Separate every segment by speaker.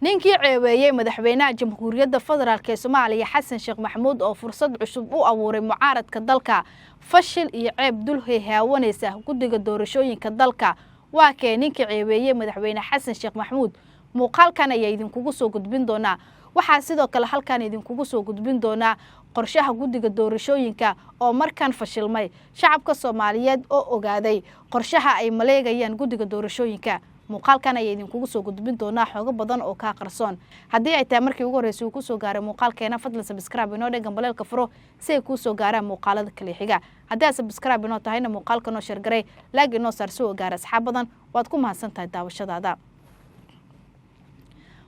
Speaker 1: ninkii ceebeeyay madaxweynaha jamhuuriyadda federaalk ee Soomaaliya Xasan Sheekh Maxamuud oo fursad cusub u abuuray mucaaradka dalka fashil iyo ceeb dul haawanaysa guddiga doorashooyinka dalka waa kee ninkii ceebeeyay madaxweyne Xasan Sheekh Maxamuud muuqaalkan ayaa idinkugu soo gudbin doona waxa sidoo kale halkan idinkugu soo gudbin doona qorshaha guddiga doorashooyinka oo markan fashilmay shacabka Soomaaliyeed oo ogaaday qorshaha ay maleegayaan guddiga doorashooyinka muuqaalkan ayaa idinkugu soo gudbin doona xogo badan oo ka qarsoon haddii ay tahay markii ugu horeysay ku soo gaaray muuqaalkeena fadlan subscribe inoo dhigam baleelka furo si ay ku soo gaaraan muuqaalada kale xiga haddii aad subscribe inoo tahayna muuqaalka noo share garay like inoo saar soo gaar asxaab badan waad ku mahadsantahay daawashadaada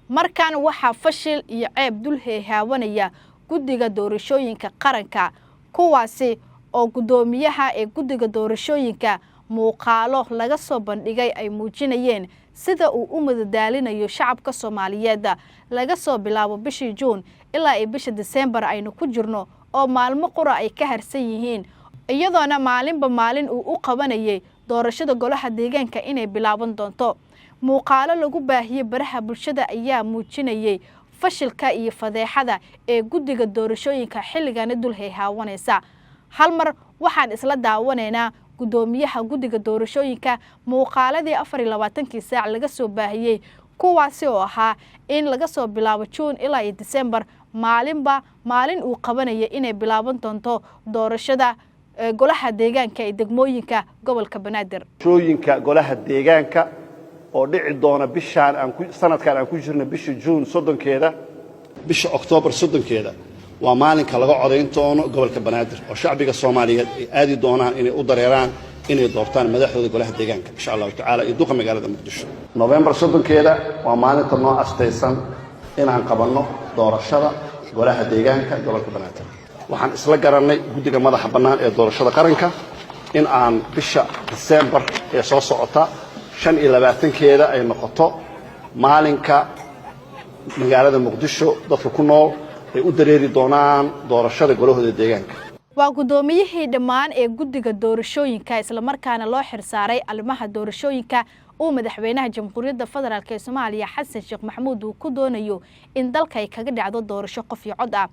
Speaker 1: markan waxa fashil iyo ceeb dul haawanaya guddiga doorashooyinka qaranka kuwaasi oo gudoomiyaha ee guddiga doorashooyinka muuqaalo laga soo bandhigay ay muujinayeen sida uu u madadaalinayo shacabka Soomaaliyeed laga soo bilaabo bishii June ilaa ay bisha December aynu ku jirno oo maalmo qura ay ka harsan yihiin iyadoona maalinba maalin uu u qabanayay doorashada golaha deegaanka inay bilaaban doonto muuqaalo lagu baahiyay baraha bulshada ayaa muujinayay fashilka iyo fadeexada ee guddiga doorashooyinka xilligan dul haawanaysa hal mar waxaan isla daawanaynaa gudoomiyaha guddiga doorashooyinka muuqaaladii 24 saac laga soo baahiyay kuwaasi oo ahaa in laga soo bilaabo June ilaa December maalin uu qabanayay inay bilaaban doonto doorashada golaha deegaanka ee degmooyinka gobolka Banaadir
Speaker 2: shooyinka golaha deegaanka oo dhici doona bishaan sanadkan aan ku jirno bisha June 30keeda bisha October 30keeda waa maalinka laga codeyn doono gobolka Banaadir oo shacbiga Soomaaliyeed ay aadi doonaan inay u dareeraan inay doortaan madaxdooda golaha deegaanka insha Allah taala iyo duqa magaalada Muqdisho November 30keeda waa maalinta noo astaysan inaan qabanno doorashada golaha deegaanka gobolka Banaadir waxaan isla garanay guddiga madaxa bannaan ee doorashada qaranka in aan bisha December ee soo socota 25keeda ay noqoto maalinka magaalada Muqdisho dadka ku nool ay u dareeri doonaan doorashada golahooda deegaanka
Speaker 1: waa gudoomiyihii dhammaan ee guddiga doorashooyinka isla markaana loo xirsaaray arrimaha doorashooyinka oo madaxweynaha jamhuuriyadda federaalk ee Soomaaliya Xasan Sheekh Maxamuud uu ku doonayo in dalka ay kaga dhacdo doorasho qof iyo cod ah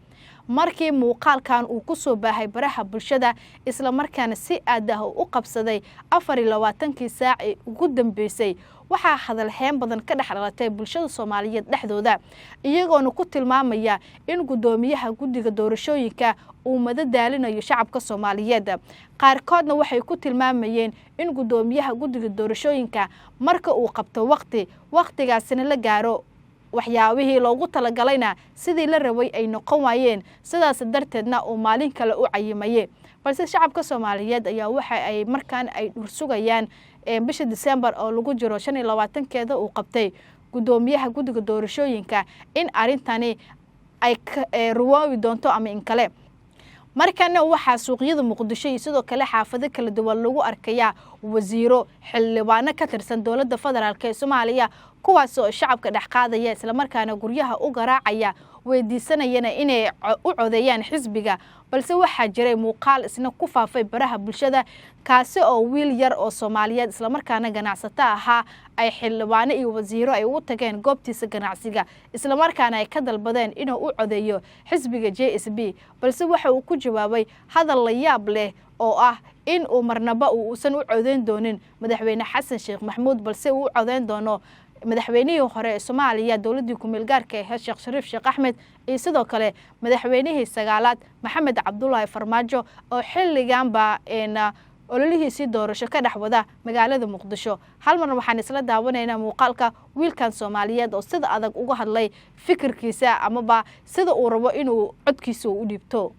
Speaker 1: markii muuqaalkan uu ku soo baahay baraha bulshada isla markaana si aad ah u qabsaday 24 saac ee ugu dambeysay waxa hadal heen badan ka dhaxlaatay bulshada Soomaaliyeed dhexdooda iyagoona ku tilmaamaya in gudoomiyaha guddiga doorashooyinka uu madadaalinayo shacabka Soomaaliyeed qaarkoodna waxay ku tilmaamayeen in gudoomiyaha guddiga doorashooyinka marka uu qabto waqtigaasina la gaaro waxyaabihii loogu talagalayna sidii la rabay ay noqon waayeen sidaas darteedna uu maalin kale u cayimayay balse shacabka Soomaaliyeed ayaa waxa ay markaan ay dhursugayaan bisha December oo lagu jiro 25keeda uu qabtay gudoomiyaha guddiga doorashooyinka in arintani ay ruwaawi doonto ama in kale markana waxa suuqyada Muqdisho iyo sidoo kale xaafado kala duwan lagu arkaya wasiiro xildhibaano ka tirsan dawladda federaalk ee Soomaaliya kuwaas oo shacabka dhex qaadaya isla markaana guryaha u garaacaya weydiisanayana inay u codeeyaan xisbiga balse waxa jiray muuqaal isna ku faafay baraha bulshada kaasi oo wiil yar oo Soomaaliyeed isla markaana ganacsato ahaa ay xildhibaano iyo wasiiro ay u tageen goobtiisa ganacsiga isla markaana ay ka dalbadeen inuu u codeeyo xisbiga JSB balse waxa uu ku jawaabay hadal la yaab leh oo ah in uu marnaba uusan u codeyn doonin madaxweyne Xasan Sheekh Maxamuud balse uu codeyn doono madaxweynihii hore ee Soomaaliya dawladii ku meel gaarka ah Sheekh Shariif Sheekh Axmed iyo sidoo kale madaxweynihii sagaalaad Maxamed Cabdullaahi Farmaajo oo xilliganba ololihiisii doorasho ka dhaxwada magaalada Muqdisho hal mar waxaan isla daawanaynaa muuqaalka wiilkan Soomaaliyeed oo sida adag uga hadlay fikirkiisa amaba sida uu rabo inuu codkiisa u dhiibto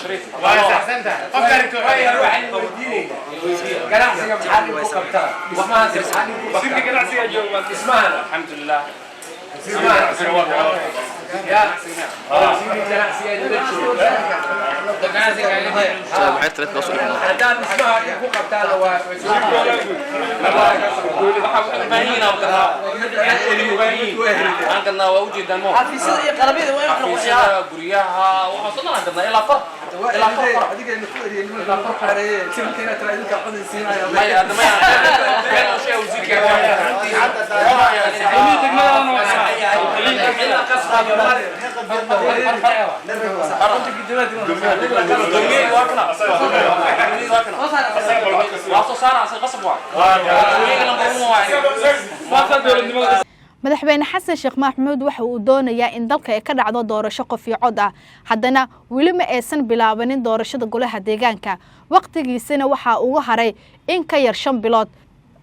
Speaker 3: شريف احسنت قفلت روح المدينه قناعسي محل وقبتها اسمها سيدي قناعسي اسمها الحمد لله اسمها يا سيدي قناعسي هذا اسمها وقبتها عندنا وجد الموت في سيدي قربيده وين احنا قريها وحصلنا عندنا الى فرق الى فرق هذيك اللي الى فرق حريه كنا ترى انك قد نسينا يا هذا ما يعني شيء وزيك
Speaker 1: madaxweyne xasan sheekh maxamuud waxa uu doonayaa in dalka ay ka dhacdo doorasho qof iyo cod ah haddana weli ma aysan bilaabanin doorashada golaha deegaanka waqtigiisana waxa uu haray in ka yar 5 bilood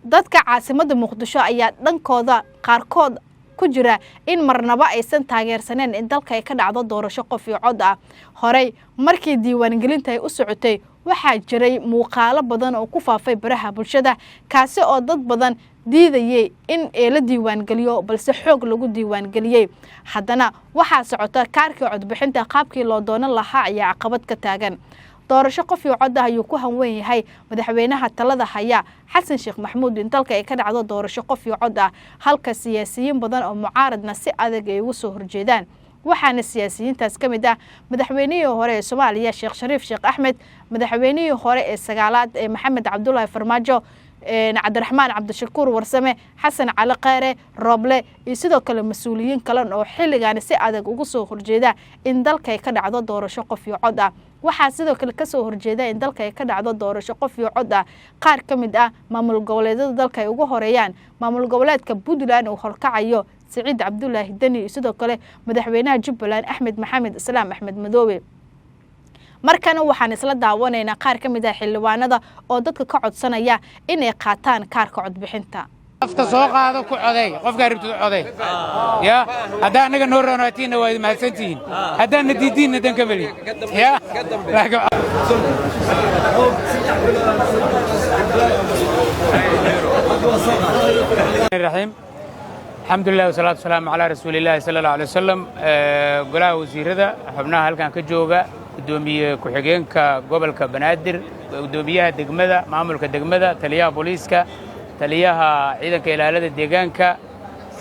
Speaker 1: dadka caasimada muqdisho ayaa dhankooda qaarkood ku jira in marnaba aysan taageersaneen in dalka ay ka dhacdo doorasho qof iyo cod ah horey markii diiwaangelinta ay u socotay waxaa jiray muuqaalo badan oo ku faafay baraha bulshada kaasi oo dad badan diidayay in la diiwaangeliyo balse xoog lagu diiwaangeliyay haddana waxaa socota kaarkii codbixinta qaabkii loo doonan lahaa ayaa caqabad ka taagan doorasho qof iyo cod ah ayuu ku hanweyn yahay madaxweynaha talada haya xasan sheekh maxamuud in dalka ay ka dhacdo doorasho qof iyo cod ah halka siyaasiyiin badan oo mucaaradna si adag ay ugu soo horjeedaan waxaana siyaasiyiintaas ka mid ah madaxweynihii hore ee Soomaaliya Sheekh Shariif Sheekh Axmed madaxweynihii hore ee sagaalaad ee Maxamed Cabdullaahi Farmaajo Cabdiraxmaan Cabdishakuur Warsame Xasan Cali Qeyre Roble iyo sidoo kale mas'uuliyiin kale oo xilligan si adag ugu soo horjeeda in dalka ay ka dhacdo doorasho qof iyo cod ah waxaa sidoo kale ka soo horjeeda in dalka ay ka dhacdo doorasho qof iyo cod ah qaar ka mid ah maamul goboleedyada dalka ay ugu horeeyaan maamul goboleedka Puntland oo horkacayo سعيد عبد الله الدني sidoo kale madaxweynaha Jubbaland Axmed Maxamed Islaam Axmed Madoobe markana waxaan isla daawanaynaa qaar ka mid ah xildhibaanada oo dadka ka codsanaya inay qaataan kaarka codbixinta
Speaker 4: afta soo qaado ku coday qofka rabto coday ya hada anaga noo roonaatiina waa mahadsantihiin hada nadiidiina dan kamali ya الرحيم الحمد لله والصلاة والسلام على رسول الله صلى الله عليه وسلم قلها وزيرة حبناها هلكان كجوجا دومية كحجينك قبل كبنادر دوميها دقمدة معمول كدقمدة تليها بوليسكا تليها عيدا كإلالة الدجانك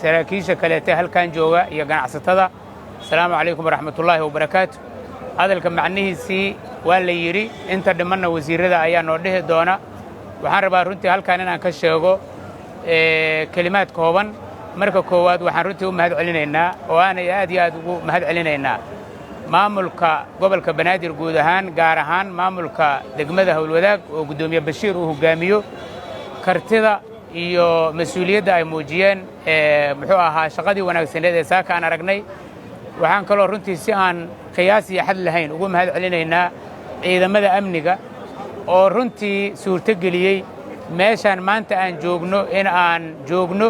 Speaker 4: سراكيشة كليته هلكان جوجا يجان عصتها السلام عليكم ورحمة الله وبركاته هذا الكم معنيه سي ولا يري أنت دمنا وزيرة أيام نورده دونا وحرب رنتي هلكان أنا كشجو كلمات كوبان marka koowaad waxaan runtii u mahad celinaynaa oo aan aad iyo aad ugu mahad celinaynaa maamulka gobolka Banaadir guud ahaan gaar ahaan maamulka degmada Howlwadaag oo gudoomiye Bashiir uu hogaamiyo kartida iyo mas'uuliyadda ay muujiyeen muxuu ahaa shaqadii wanaagsaneed ee saaka aan aragnay waxaan kaloo runtii si aan qiyaas iyo xad lahayn ugu mahad celinaynaa ciidamada amniga oo runtii suurtageliyay meeshan maanta aan joogno in aan joogno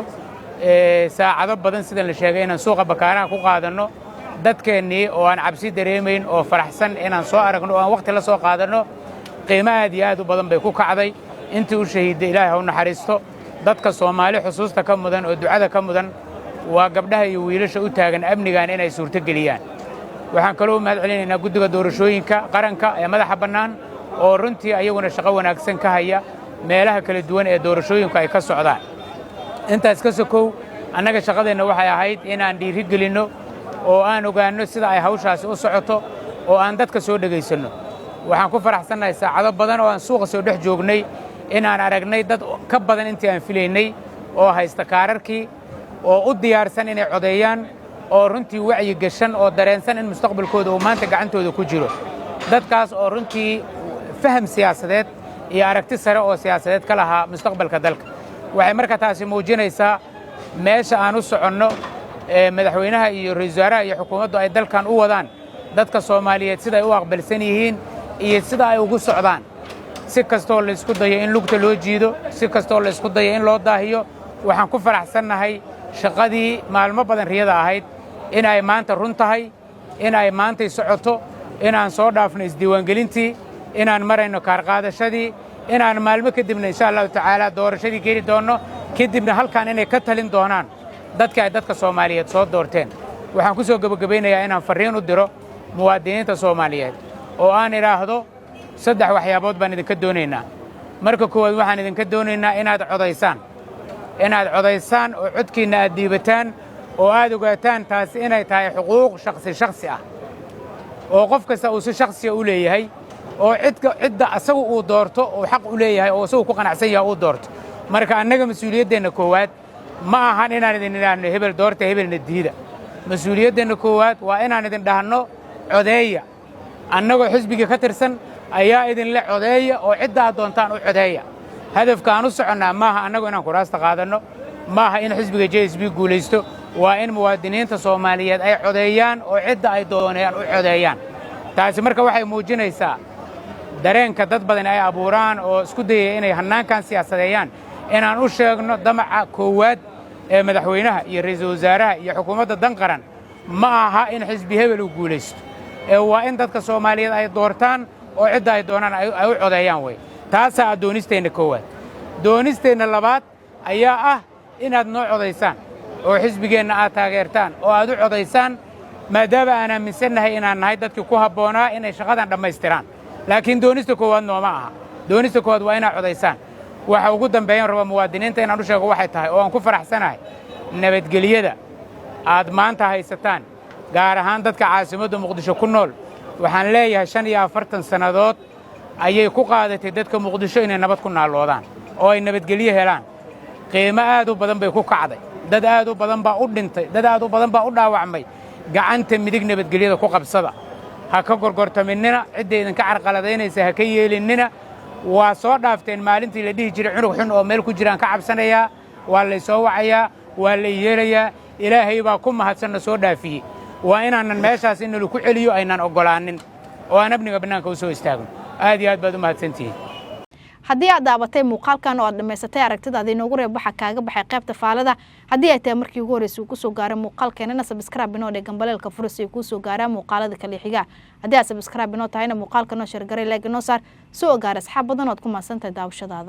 Speaker 4: saacado badan sida la sheegay inaan suuqa bakaaraha ku qaadano dadkeennii oo aan cabsi dareemayn oo faraxsan inaan soo aragno oo aan waqti la soo qaadano qiimo aad iyo aad u badan bay ku kacday intii u shahiiday ilaahay ha u naxariisto dadka Soomaali xusuusta ka mudan oo ducada ka mudan waa gabdhaha iyo wiilasha u taagan amnigan inay suurtageliyaan waxaan kaloo mahad celinaynaa guddiga doorashooyinka qaranka ee madaxa bannaan oo runtii ayaguna shaqo wanaagsan ka haya meelaha kala duwan ee doorashooyinku ay ka socdaan intaas ka sokow annaga shaqadeena waxay ahayd inaan dhiiri gelino oo aan ogaano sida ay hawshaasi u socoto oo aan dadka soo dhageysano waxaan ku faraxsanahay saacado badan oo aan suuqa soo dhex joognay inaan aragnay dad ka badan intii aan filaynay oo haysta kaararkii oo u diyaarsan inay codeeyaan oo runtii wacyi gashan oo dareensan in mustaqbalkooda uu maanta gacantooda ku jiro dadkaas oo runtii faham siyaasadeed iyo aragti sare oo siyaasadeed ka lahaa mustaqbalka dalka waxay marka taasi muujinaysaa meesha aan u soconno madaxweynaha iyo ra'iisul wasaaraha iyo xukuumaddu ay dalkan u wadaan dadka Soomaaliyeed sida ay u aqbalsan yihiin iyo sida ay ugu socdaan si kastoo la isku dayo in lugta loo jiido si kastoo la isku dayo in loo daahiyo waxaan ku faraxsanahay shaqadii maalmo badan riyada ahayd in ay maanta run tahay in ay maanta socoto inaan soo dhaafno isdiiwaangelintii inaan marayno kaarqaadashadii inaan maalmo kadibna insha allahu tacaala doorashadii geli doonno kadibna halkaan inay ka talin doonaan dadka ay dadka Soomaaliyeed soo doorteen waxaan ku soo gabagabeynayaa inaan fariin u diro muwaadiniinta Soomaaliyeed oo aan iraahdo saddex waxyaabood baan idinka doonaynaa marka koowaad waxaan idinka doonaynaa inaad codaysaan oo codkiina aad dhiibataan oo aad ogaataan taasi inay tahay xuquuq shakhsi ah oo qof kasta uu si shakhsi u leeyahay oo cidda asagu uu doorto oo xaq u leeyahay oo asagu ku qanacsan yahay uu doorto marka annaga mas'uuliyaddeena koowaad ma ahan inaan idin idhaahno hebel doorta hebelna diida mas'uuliyaddeena koowaad waa inaan idin dhahno codeeya annagoo xisbiga ka tirsan ayaa idin la codeeya oo cidda aad doontaan u codeeya hadafka aan u soconnaa maaha annagoo inaan kuraasta qaadanno maaha in xisbiga JSB guulaysto waa in muwaadiniinta Soomaaliyeed ay codeeyaan oo cidda ay doonayaan u codeeyaan taasi marka waxay muujinaysaa dareenka dad badan ay abuuraan oo isku dayay inay hannaankan siyaasadeeyaan inaan u sheegno damaca koowaad ee madaxweynaha iyo ra'iisul wasaaraha iyo xukuumadda dan qaran ma aha in xisbi hebel uu guulaysto ee waa in dadka Soomaaliyeed ay doortaan oo cidda ay doonaan ay u codeeyaan way taasaa doonisteena koowaad doonisteena labaad ayaa ah inaad noo codeysaan oo xisbigeenna aad taageertaan oo aad u codeysaan maadaama aan aaminsannahay inaan nahay dadkii ku habboonaa inay shaqadan dhammaystiraan laakiin doonista koowaad nooma aha doonista koowaad waa inaad codeysaan waxa ugu dambeeyaan raba muwaadiniinta inaan u sheego waxay tahay oo aan ku faraxsanahay nabadgelyada aad maanta haysataan gaar ahaan dadka caasimadda Muqdisho ku nool waxaan leeyahay 45 sanadood ayay ku qaadatay dadka Muqdisho inay nabad ku naaloodaan oo ay nabadgelyo helaan qiimo aad u badan bay ku kacday dad aad u badan baa u dhintay dad aad u badan baa u dhaawacmay gacanta midig nabadgelyada ku qabsada ha ka gorgortaminina cidda idinka carqaladaynaysa ha ka yeelinina waa soo dhaafteen maalintii la dhihi jiray cunug xun oo meel ku jiraan ka cabsanayaa waa la soo wacayaa waa la yeelayaa ilaahay baa ku mahadsanna soo dhaafiyey waa inaanan meeshaas in lagu celiyo aynaan ogolaanin oo aan abniga banaanka u soo istaagno aad iyo aad baad u mahadsantihiin
Speaker 1: haddii aad daabatay muuqaalkan oo aad dhamaysatay aragtidaada inoogu reeb waxa kaaga baxay qaybta faalada haddii ay tahay markii ugu horeysay uu ku soo gaaray muuqaalkeenana subscribe inoo dhig gambaleelka fursi uu ku soo gaaraa muuqaalada kale xiga haddii aad subscribe inoo tahayna muuqaalka noo share garay like inoo saar soo gaar asxaab badan oo ku maasantahay daawashadaada